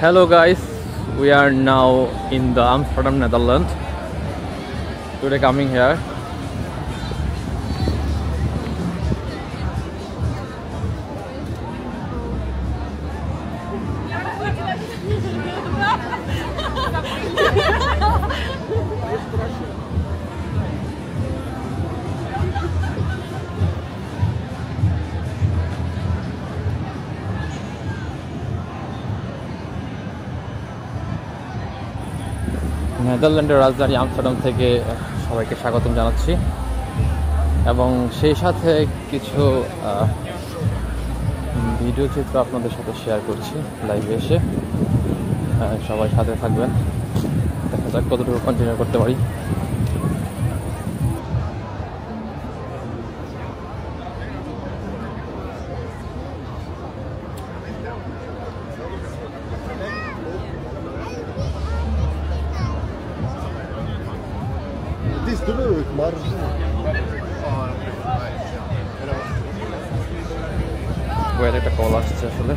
Hello guys, we are now in the Amsterdam, Netherlands. Today coming here. নেদারল্যান্ডের রাজধানী Amsterdam থেকে সবাইকে স্বাগতম জানাচ্ছি এবং সেই সাথে কিছু ভিডিও চিত্র আপনাদের সাথে শেয়ার করছি লাইভে এসে। সবাই সাথে থাকবেন, দেখা যাক কতটুকু কন্টিনিউ করতে পারি। Het is druk, maar... একটা কল আসছে আসলে।